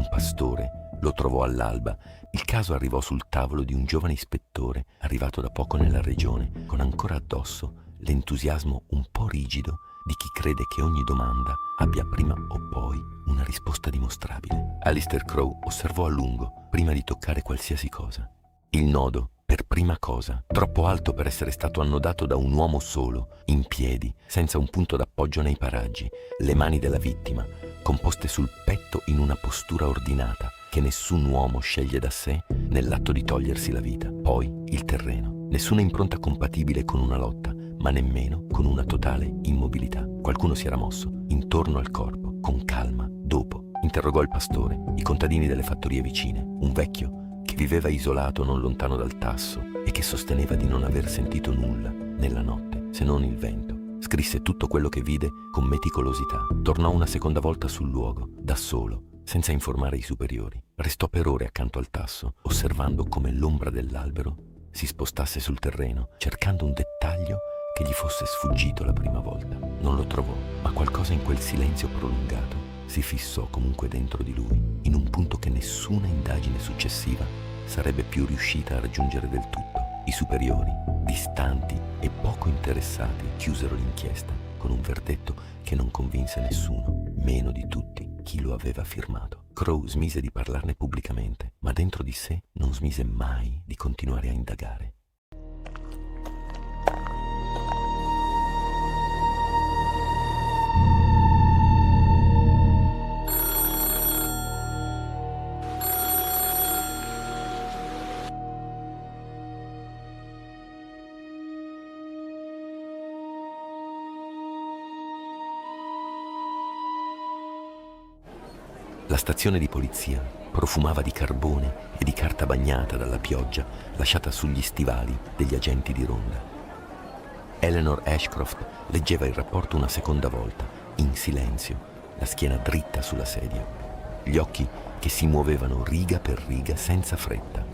Un pastore lo trovò all'alba. Il caso arrivò sul tavolo di un giovane ispettore arrivato da poco nella regione, con ancora addosso l'entusiasmo un po' rigido di chi crede che ogni domanda abbia prima o poi una risposta dimostrabile. Alistair Crowe osservò a lungo prima di toccare qualsiasi cosa. Il nodo, per prima cosa, troppo alto per essere stato annodato da un uomo solo, in piedi, senza un punto d'appoggio nei paraggi, le mani della vittima, composte sul petto in una postura ordinata, che nessun uomo sceglie da sé nell'atto di togliersi la vita. Poi il terreno. Nessuna impronta compatibile con una lotta, ma nemmeno con una totale immobilità. Qualcuno si era mosso intorno al corpo, con calma. Dopo interrogò il pastore, i contadini delle fattorie vicine, un vecchio che viveva isolato non lontano dal Tasso e che sosteneva di non aver sentito nulla nella notte, se non il vento. Scrisse tutto quello che vide con meticolosità. Tornò una seconda volta sul luogo, da solo, senza informare i superiori. Restò per ore accanto al Tasso, osservando come l'ombra dell'albero si spostasse sul terreno, cercando un dettaglio che gli fosse sfuggito la prima volta. Non lo trovò, ma qualcosa in quel silenzio prolungato si fissò comunque dentro di lui, in un punto che nessuna indagine successiva sarebbe più riuscita a raggiungere del tutto. I superiori, distanti e poco interessati, chiusero l'inchiesta con un verdetto che non convinse nessuno, meno di tutti chi lo aveva firmato. Crowe smise di parlarne pubblicamente, ma dentro di sé non smise mai di continuare a indagare. La stazione di polizia profumava di carbone e di carta bagnata dalla pioggia lasciata sugli stivali degli agenti di ronda. Eleanor Ashcroft leggeva il rapporto una seconda volta, in silenzio, la schiena dritta sulla sedia, gli occhi che si muovevano riga per riga senza fretta.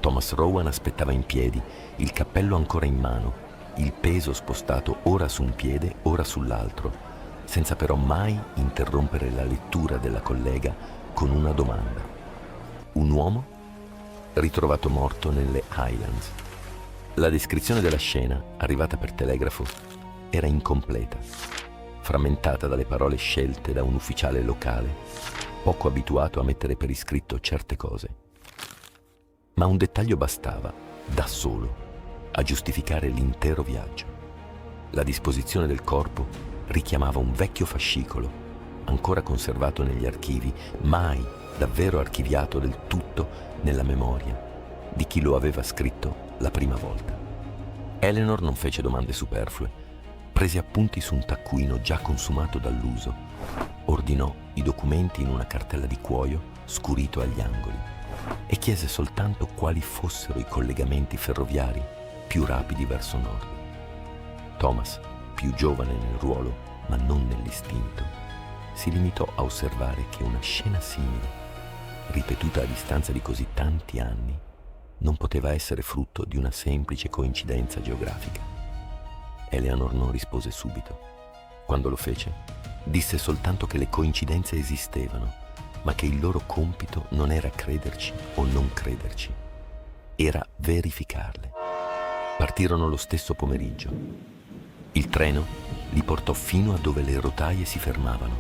Thomas Rowan aspettava in piedi, il cappello ancora in mano, il peso spostato ora su un piede, ora sull'altro, senza però mai interrompere la lettura della collega con una domanda. Un uomo ritrovato morto nelle Highlands. La descrizione della scena, arrivata per telegrafo, era incompleta, frammentata dalle parole scelte da un ufficiale locale, poco abituato a mettere per iscritto certe cose. Ma un dettaglio bastava, da solo, a giustificare l'intero viaggio. La disposizione del corpo richiamava un vecchio fascicolo, ancora conservato negli archivi, mai davvero archiviato del tutto nella memoria di chi lo aveva scritto la prima volta. Eleanor non fece domande superflue, prese appunti su un taccuino già consumato dall'uso, ordinò i documenti in una cartella di cuoio scurito agli angoli e chiese soltanto quali fossero i collegamenti ferroviari più rapidi verso nord. Thomas, più giovane nel ruolo, ma non nell'istinto, si limitò a osservare che una scena simile, ripetuta a distanza di così tanti anni, non poteva essere frutto di una semplice coincidenza geografica. Eleanor non rispose subito. Quando lo fece, disse soltanto che le coincidenze esistevano, ma che il loro compito non era crederci o non crederci, era verificarle. Partirono lo stesso pomeriggio. Il treno li portò fino a dove le rotaie si fermavano,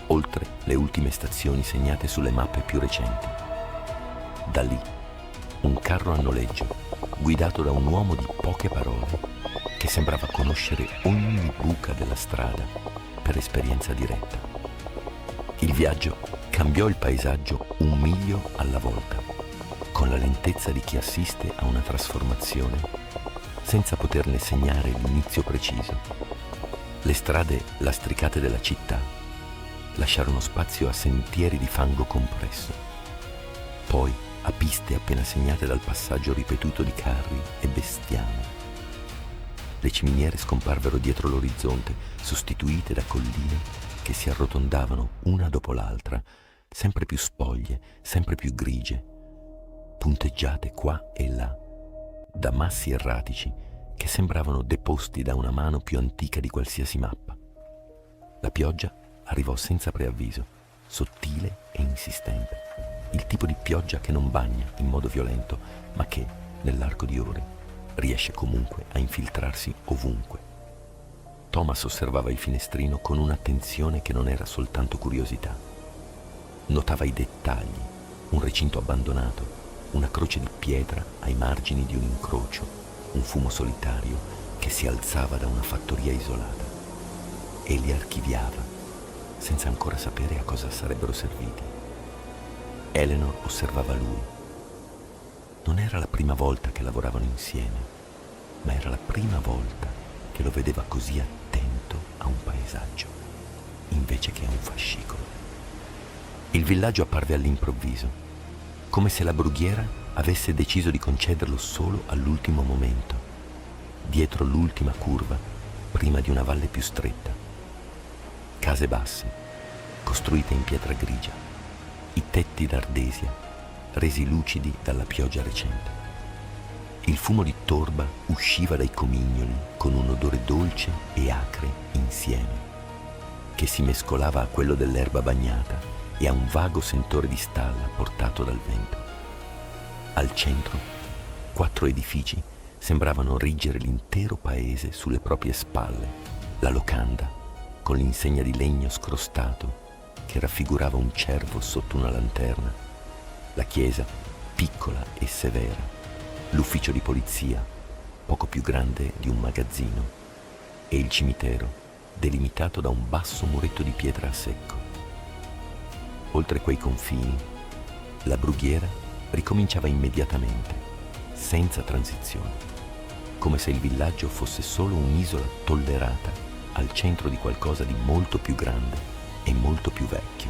oltre le ultime stazioni segnate sulle mappe più recenti. Da lì, un carro a noleggio, guidato da un uomo di poche parole, che sembrava conoscere ogni buca della strada per esperienza diretta. Il viaggio cambiò il paesaggio un miglio alla volta, con la lentezza di chi assiste a una trasformazione senza poterne segnare l'inizio preciso. Le strade lastricate della città lasciarono spazio a sentieri di fango compresso, poi a piste appena segnate dal passaggio ripetuto di carri e bestiame. Le ciminiere scomparvero dietro l'orizzonte, sostituite da colline che si arrotondavano una dopo l'altra, sempre più spoglie, sempre più grigie, punteggiate qua e là da massi erratici che sembravano deposti da una mano più antica di qualsiasi mappa. La pioggia arrivò senza preavviso, sottile e insistente. Il tipo di pioggia che non bagna in modo violento, ma che, nell'arco di ore, riesce comunque a infiltrarsi ovunque. Thomas osservava il finestrino con un'attenzione che non era soltanto curiosità. Notava i dettagli, un recinto abbandonato, una croce di pietra ai margini di un incrocio, un fumo solitario che si alzava da una fattoria isolata, e li archiviava senza ancora sapere a cosa sarebbero serviti. Eleanor osservava lui. Non era la prima volta che lavoravano insieme, ma era la prima volta che lo vedeva così attento a un paesaggio, invece che a un fascicolo. Il villaggio apparve all'improvviso, come se la brughiera avesse deciso di concederlo solo all'ultimo momento, dietro l'ultima curva, prima di una valle più stretta. Case basse, costruite in pietra grigia, i tetti d'ardesia, resi lucidi dalla pioggia recente. Il fumo di torba usciva dai comignoli con un odore dolce e acre insieme, che si mescolava a quello dell'erba bagnata e a un vago sentore di stalla portato dal vento. Al centro, 4 edifici sembravano reggere l'intero paese sulle proprie spalle. La locanda, con l'insegna di legno scrostato che raffigurava un cervo sotto una lanterna, la chiesa, piccola e severa, l'ufficio di polizia, poco più grande di un magazzino, e il cimitero, delimitato da un basso muretto di pietra a secco. Oltre quei confini, la brughiera ricominciava immediatamente, senza transizione, come se il villaggio fosse solo un'isola tollerata al centro di qualcosa di molto più grande e molto più vecchio.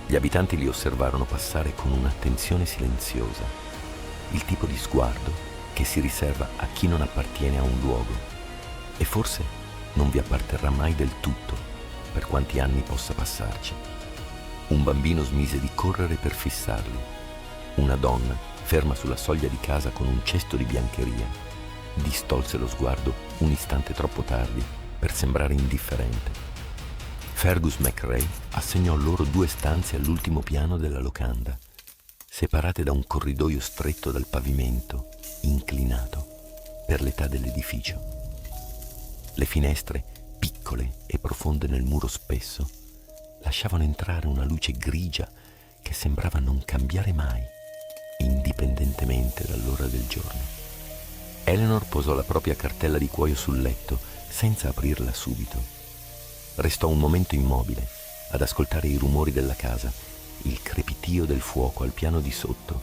Gli abitanti li osservarono passare con un'attenzione silenziosa, il tipo di sguardo che si riserva a chi non appartiene a un luogo e forse non vi apparterrà mai del tutto, per quanti anni possa passarci. Un bambino smise di correre per fissarli. Una donna, ferma sulla soglia di casa con un cesto di biancheria, distolse lo sguardo un istante troppo tardi per sembrare indifferente. Fergus McRae assegnò loro 2 stanze all'ultimo piano della locanda, separate da un corridoio stretto dal pavimento, inclinato, per l'età dell'edificio. Le finestre, piccole e profonde nel muro spesso, lasciavano entrare una luce grigia che sembrava non cambiare mai, indipendentemente dall'ora del giorno. Eleanor posò la propria cartella di cuoio sul letto senza aprirla subito. Restò un momento immobile ad ascoltare i rumori della casa, il crepitio del fuoco al piano di sotto,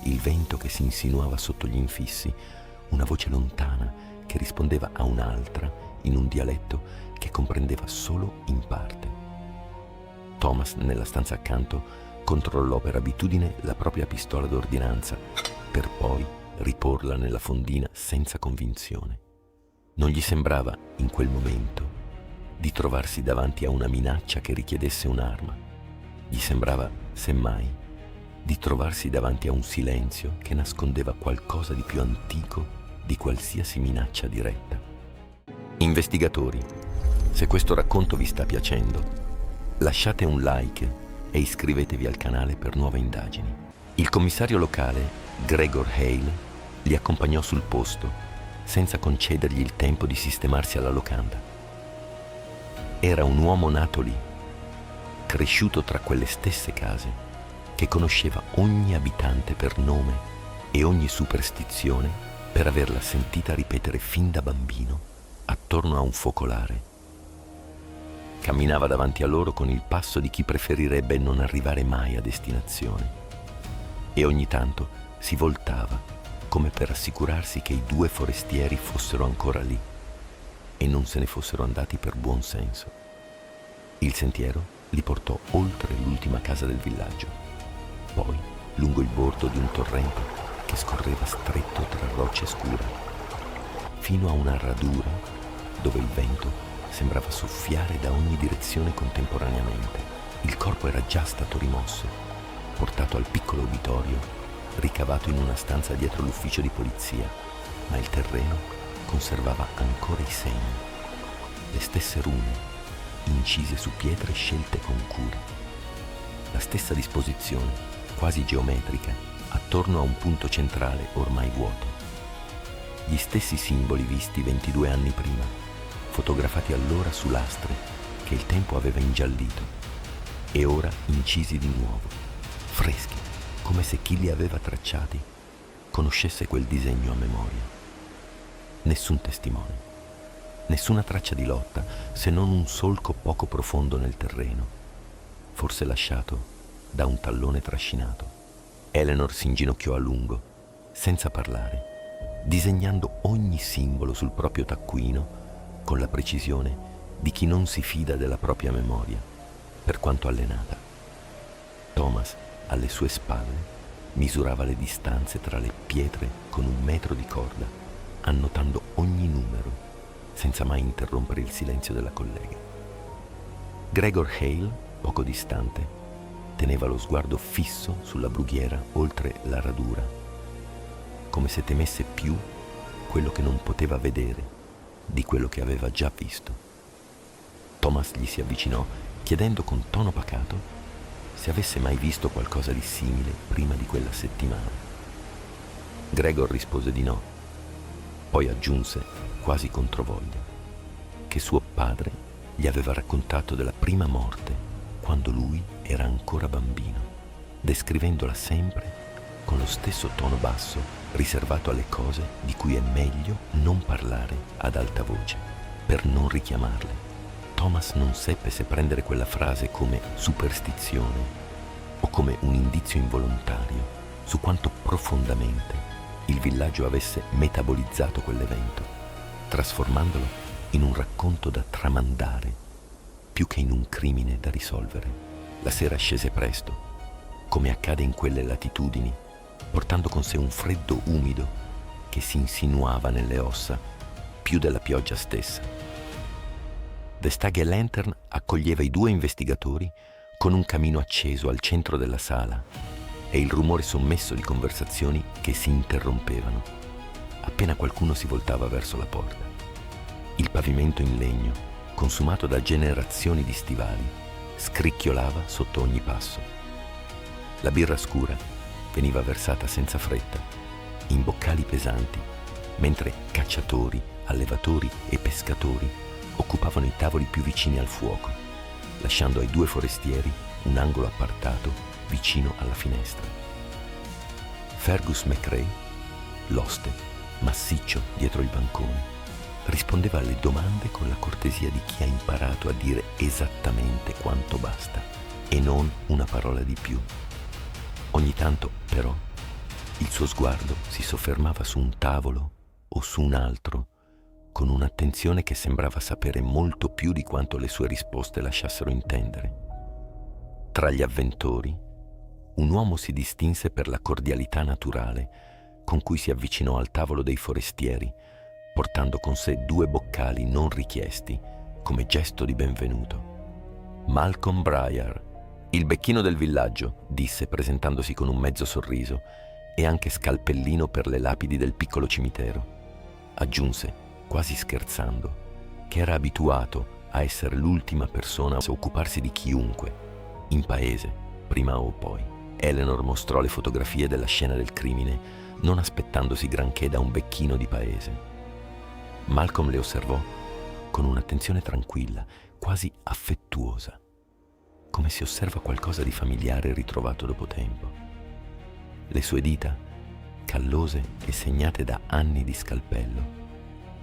il vento che si insinuava sotto gli infissi, una voce lontana che rispondeva a un'altra in un dialetto che comprendeva solo in parte. Thomas, nella stanza accanto, controllò per abitudine la propria pistola d'ordinanza, per poi riporla nella fondina senza convinzione. Non gli sembrava, in quel momento, di trovarsi davanti a una minaccia che richiedesse un'arma. Gli sembrava, semmai, di trovarsi davanti a un silenzio che nascondeva qualcosa di più antico di qualsiasi minaccia diretta. Investigatori, se questo racconto vi sta piacendo, lasciate un like e iscrivetevi al canale per nuove indagini. Il commissario locale, Gregor Hale, li accompagnò sul posto, senza concedergli il tempo di sistemarsi alla locanda. Era un uomo nato lì, cresciuto tra quelle stesse case, che conosceva ogni abitante per nome e ogni superstizione per averla sentita ripetere fin da bambino attorno a un focolare. Camminava davanti a loro con il passo di chi preferirebbe non arrivare mai a destinazione e ogni tanto si voltava come per assicurarsi che i 2 forestieri fossero ancora lì e non se ne fossero andati per buon senso. Il sentiero li portò oltre l'ultima casa del villaggio, poi lungo il bordo di un torrente che scorreva stretto tra rocce scure, fino a una radura dove il vento sembrava soffiare da ogni direzione contemporaneamente. Il corpo era già stato rimosso, portato al piccolo uditorio, ricavato in una stanza dietro l'ufficio di polizia, ma il terreno conservava ancora i segni, le stesse rune, incise su pietre scelte con cura. la stessa disposizione, quasi geometrica, attorno a un punto centrale ormai vuoto. Gli stessi simboli visti 22 anni prima, fotografati allora su lastre che il tempo aveva ingiallito e ora incisi di nuovo, freschi, come se chi li aveva tracciati conoscesse quel disegno a memoria. Nessun testimone, nessuna traccia di lotta, se non un solco poco profondo nel terreno, forse lasciato da un tallone trascinato. Eleanor si inginocchiò a lungo, senza parlare, disegnando ogni simbolo sul proprio taccuino con la precisione di chi non si fida della propria memoria, per quanto allenata. Thomas, alle sue spalle, misurava le distanze tra le pietre con 1 metro di corda, annotando ogni numero, senza mai interrompere il silenzio della collega. Gregor Hale, poco distante, teneva lo sguardo fisso sulla brughiera oltre la radura, come se temesse più quello che non poteva vedere di quello che aveva già visto. Thomas gli si avvicinò, chiedendo con tono pacato se avesse mai visto qualcosa di simile prima di quella settimana. Gregor rispose di no, poi aggiunse, quasi controvoglia, che suo padre gli aveva raccontato della prima morte quando lui era ancora bambino, descrivendola sempre con lo stesso tono basso riservato alle cose di cui è meglio non parlare ad alta voce, per non richiamarle. Thomas non seppe se prendere quella frase come superstizione o come un indizio involontario su quanto profondamente il villaggio avesse metabolizzato quell'evento, trasformandolo in un racconto da tramandare più che in un crimine da risolvere. La sera scese presto, come accade in quelle latitudini, portando con sé un freddo umido che si insinuava nelle ossa più della pioggia stessa. The Stag Lantern accoglieva i 2 investigatori con un camino acceso al centro della sala e il rumore sommesso di conversazioni che si interrompevano appena qualcuno si voltava verso la porta. Il pavimento in legno, consumato da generazioni di stivali, scricchiolava sotto ogni passo. La birra scura veniva versata senza fretta, in boccali pesanti, mentre cacciatori, allevatori e pescatori occupavano i tavoli più vicini al fuoco, lasciando ai 2 forestieri un angolo appartato vicino alla finestra. Fergus McRae, l'oste, massiccio dietro il bancone, rispondeva alle domande con la cortesia di chi ha imparato a dire esattamente quanto basta e non una parola di più. Ogni tanto, però, il suo sguardo si soffermava su un tavolo o su un altro con un'attenzione che sembrava sapere molto più di quanto le sue risposte lasciassero intendere. Tra gli avventori, un uomo si distinse per la cordialità naturale con cui si avvicinò al tavolo dei forestieri, portando con sé 2 boccali non richiesti come gesto di benvenuto. Malcolm Briar, il becchino del villaggio, disse presentandosi con un mezzo sorriso e anche scalpellino per le lapidi del piccolo cimitero. Aggiunse, quasi scherzando, che era abituato a essere l'ultima persona a occuparsi di chiunque, in paese, prima o poi. Eleanor mostrò le fotografie della scena del crimine, non aspettandosi granché da un becchino di paese. Malcolm le osservò con un'attenzione tranquilla, quasi affettuosa, come si osserva qualcosa di familiare ritrovato dopo tempo. Le sue dita, callose e segnate da anni di scalpello,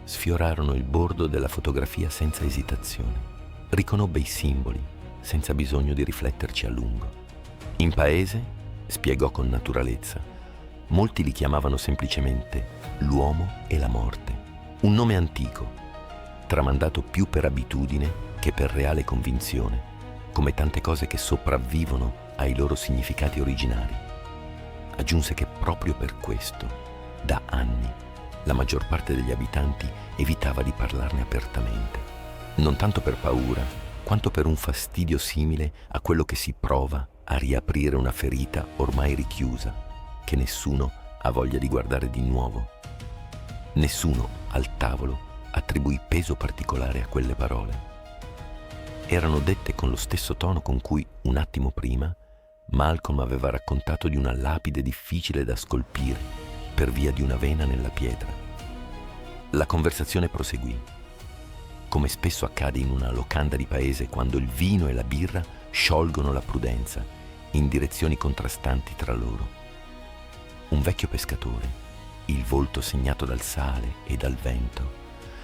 sfiorarono il bordo della fotografia senza esitazione. Riconobbe i simboli, senza bisogno di rifletterci a lungo. In paese, spiegò con naturalezza, molti li chiamavano semplicemente l'uomo e la morte. Un nome antico, tramandato più per abitudine che per reale convinzione, come tante cose che sopravvivono ai loro significati originari. Aggiunse che proprio per questo, da anni, la maggior parte degli abitanti evitava di parlarne apertamente, non tanto per paura, quanto per un fastidio simile a quello che si prova a riaprire una ferita ormai richiusa, che nessuno ha voglia di guardare di nuovo. Nessuno al tavolo attribuì peso particolare a quelle parole. Erano dette con lo stesso tono con cui, un attimo prima, Malcolm aveva raccontato di una lapide difficile da scolpire per via di una vena nella pietra. La conversazione proseguì. Come spesso accade in una locanda di paese quando il vino e la birra sciolgono la prudenza in direzioni contrastanti tra loro. Un vecchio pescatore, il volto segnato dal sale e dal vento,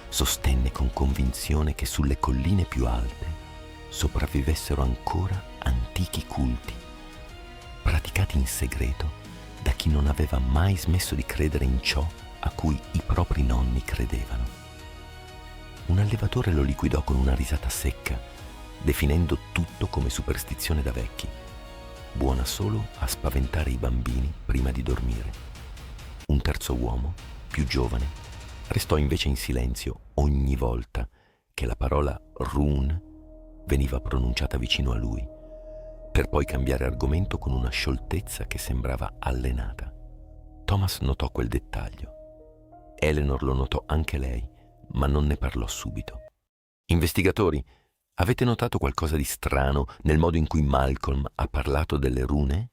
sostenne con convinzione che sulle colline più alte sopravvivessero ancora antichi culti, praticati in segreto da chi non aveva mai smesso di credere in ciò a cui i propri nonni credevano. Un allevatore lo liquidò con una risata secca, definendo tutto come superstizione da vecchi, buona solo a spaventare i bambini prima di dormire. Un terzo uomo, più giovane, restò invece in silenzio ogni volta che la parola rune veniva pronunciata vicino a lui, per poi cambiare argomento con una scioltezza che sembrava allenata. Thomas notò quel dettaglio. Eleanor lo notò anche lei, ma non ne parlò subito. Investigatori, avete notato qualcosa di strano nel modo in cui Malcolm ha parlato delle rune?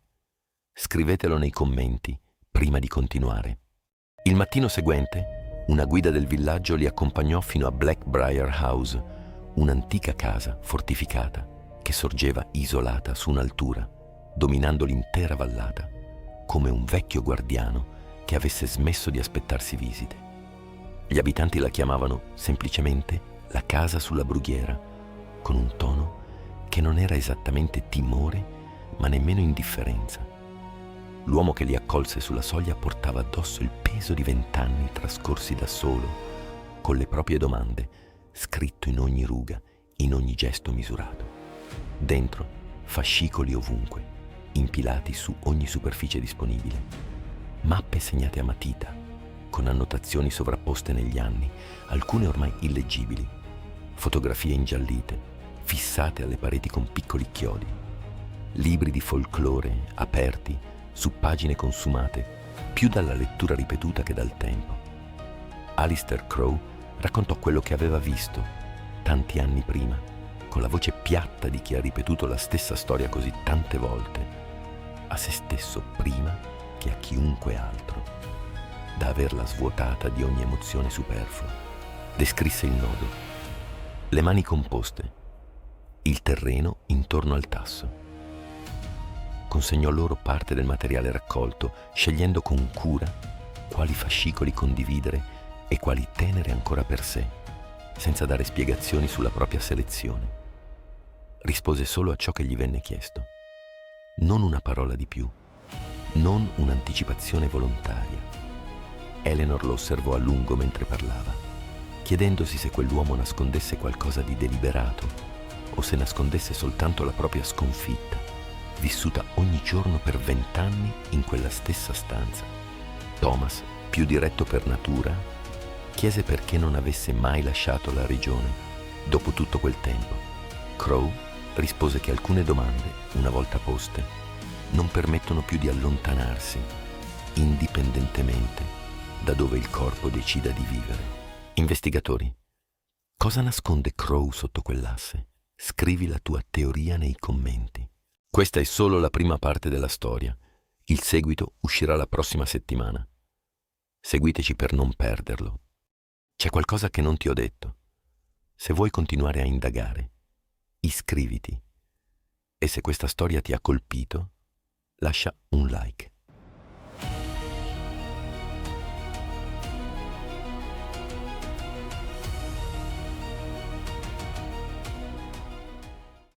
Scrivetelo nei commenti prima di continuare. Il mattino seguente, una guida del villaggio li accompagnò fino a Blackbriar House, un'antica casa fortificata che sorgeva isolata su un'altura, dominando l'intera vallata, come un vecchio guardiano che avesse smesso di aspettarsi visite. Gli abitanti la chiamavano semplicemente la casa sulla brughiera, con un tono che non era esattamente timore, ma nemmeno indifferenza. L'uomo che li accolse sulla soglia portava addosso il peso di 20 anni trascorsi da solo, con le proprie domande, scritto in ogni ruga, in ogni gesto misurato. Dentro, fascicoli ovunque, impilati su ogni superficie disponibile. Mappe segnate a matita, con annotazioni sovrapposte negli anni, alcune ormai illeggibili. Fotografie ingiallite, fissate alle pareti con piccoli chiodi. Libri di folklore aperti su pagine consumate, più dalla lettura ripetuta che dal tempo. Alistair Crowe raccontò quello che aveva visto tanti anni prima, con la voce piatta di chi ha ripetuto la stessa storia così tante volte, a se stesso prima che a chiunque altro, da averla svuotata di ogni emozione superflua. Descrisse il nodo, le mani composte, il terreno intorno al tasso. Consegnò loro parte del materiale raccolto, scegliendo con cura quali fascicoli condividere e quali tenere ancora per sé, senza dare spiegazioni sulla propria selezione. Rispose solo a ciò che gli venne chiesto. Non una parola di più, non un'anticipazione volontaria. Eleanor lo osservò a lungo mentre parlava, chiedendosi se quell'uomo nascondesse qualcosa di deliberato o se nascondesse soltanto la propria sconfitta, vissuta ogni giorno per 20 anni in quella stessa stanza. Thomas, più diretto per natura, chiese perché non avesse mai lasciato la regione dopo tutto quel tempo. Crowe rispose che alcune domande, una volta poste, non permettono più di allontanarsi, indipendentemente da dove il corpo decida di vivere. Investigatori, cosa nasconde Crowe sotto quell'asse? Scrivi la tua teoria nei commenti. Questa è solo la prima parte della storia. Il seguito uscirà la prossima settimana. Seguiteci per non perderlo. C'è qualcosa che non ti ho detto. Se vuoi continuare a indagare, iscriviti. E se questa storia ti ha colpito, lascia un like.